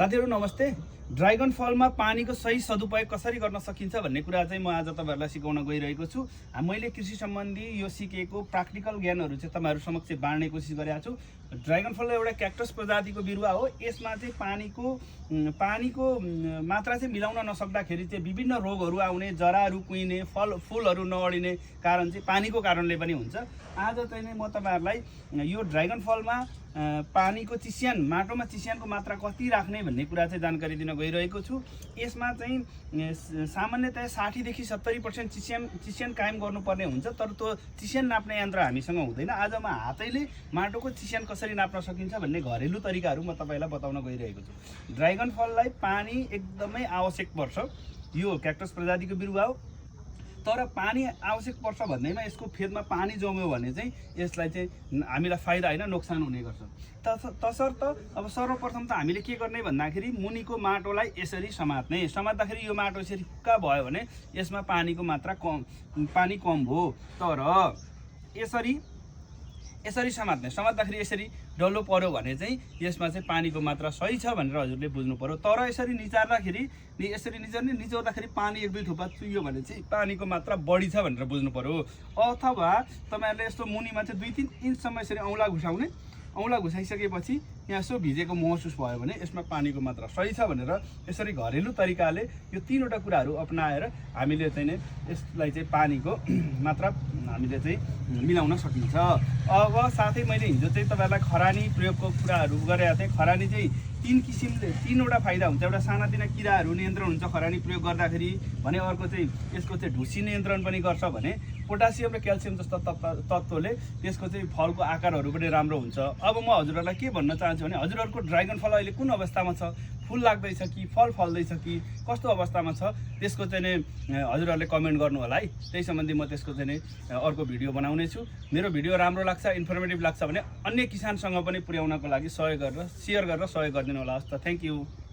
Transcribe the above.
साथीहरु नमस्ते। ड्रागन फलमा पानीको सही सदुपयोग कसरी गर्न सकिन्छ भन्ने कुरा चाहिँ म आज तपाईहरुलाई सिकाउन गइरहेको छु। मैले कृषि सम्बन्धी यो सिकेको प्र्याक्टिकल ज्ञानहरु चाहिँ तपाईहरु समक्ष बाँड्ने कोसिस गरेको छु। ड्रागन फल एउटा क्याक्टस प्रजातिको बिरुवा हो। यसमा चाहिँ पानीको मात्रा चाहिँ मिलाउन नसक्दाखेरि चाहिँ विभिन्न रोगहरु आउने, जराहरु कुहिने, फूलहरु नअडिने कारण चाहिँ पानीको कारणले पनि हुन्छ। आज चाहिँ म तपाईहरुलाई यो ड्रागन फलमा पानीको चिस्यान, माटोमा चिस्यानको मात्रा कति राख्ने भन्ने कुरा चाहिँ जानकारी दिन गइरहेको छु। यसमा चाहिँ सामान्यतया 60 देखि 70% चिस्यान कायम गर्नुपर्ने हुन्छ, तर त्यो चिस्यान नाप्ने यन्त्र हामीसँग हुँदैन। आज म हातैले माटोको चिस्यान कसरी नाप्न सकिन्छ भन्ने घरेलु तरिकाहरू म तपाईलाई बताउन गइरहेको छु। ड्रागन फललाई पानी एकदमै आवश्यक पर्छ। यो क्याक्टस प्रजातिको बिरुवा हो, तर पानी आवश्यक पर्छ भन्दैमा यसको फेदमा पानी जम्यो भने चाहिँ यसलाई चाहिँ हामीलाई फाइदा हैन नोक्सान हुने गर्छ। तसर्थ अब सर्वप्रथम त हामीले के गर्ने भन्दाखेरि मुनिको माटोलाई यसरी समात्दाखेरि यो माटो यसरी हिक्का भयो भने यसमा पानीको मात्रा पानी कम हो। तर यसरी समात्दाखेरि यसरी डल्लो पर्यो भने चाहिँ यसमा चाहिँ पानीको मात्रा सही छ भनेर हजुरले बुझ्नु पर्यो। तर यसरी निचार्दाखेरि निचोर्दाखेरि पानी 1-2 थोपा चुइयो भने चाहिँ पानीको मात्रा बढी छ भनेर बुझ्नु पर्यो। अथवा तपाईहरुले यस्तो मुनिमा चाहिँ 2-3 इन्चसम्म यसरी औँला घुसाइसकेपछि यहाँ यसो भिजेको महसुस भयो भने यसमा पानीको मात्रा सही छ भनेर यसरी घरेलु तरिकाले यो 3वटा कुराहरू अपनाएर हामीले चाहिँ यसलाई चाहिँ पानीको मात्रा हामीले चाहिँ मिलाउन सकिन्छ। अब साथै मैले हिजो चाहिँ तपाईहरुलाई खरानी प्रयोगको कुराहरू गरेका थिएँ। खरानी चाहिँ 3वटा फाइदा हुन्छ। एउटा सानातिना किराहरू नियन्त्रण हुन्छ खरानी प्रयोग गर्दाखेरि भने, अर्को चाहिँ यसको चाहिँ ढुसी नियन्त्रण पनि गर्छ भने, पोटासियम र क्याल्सियम जस्ता तत्त्वले त्यसको चाहिँ फलको आकारहरू पनि राम्रो हुन्छ। अब म हजुरहरूलाई के भन्न चाहन्छु भने हजुरहरूको ड्रागन फल अहिले कुन अवस्थामा छ, फुल लाग्दैछ कि फल फल्दैछ कि कस्तो अवस्थामा छ, त्यसको चाहिँ नि हजुरहरूले कमेन्ट गर्नु होला है। त्यही सम्बन्धी म त्यसको चाहिँ नि अर्को भिडियो बनाउने छु। मेरो भिडियो राम्रो लाग्छ, इन्फर्मेटिभ लाग्छ भने अन्य किसानसँग पनि पुर्याउनको लागि सहयोग गरेर सेयर गरेर सहयोग गरिदिनु होला। हस् त, थ्याङ्क यू।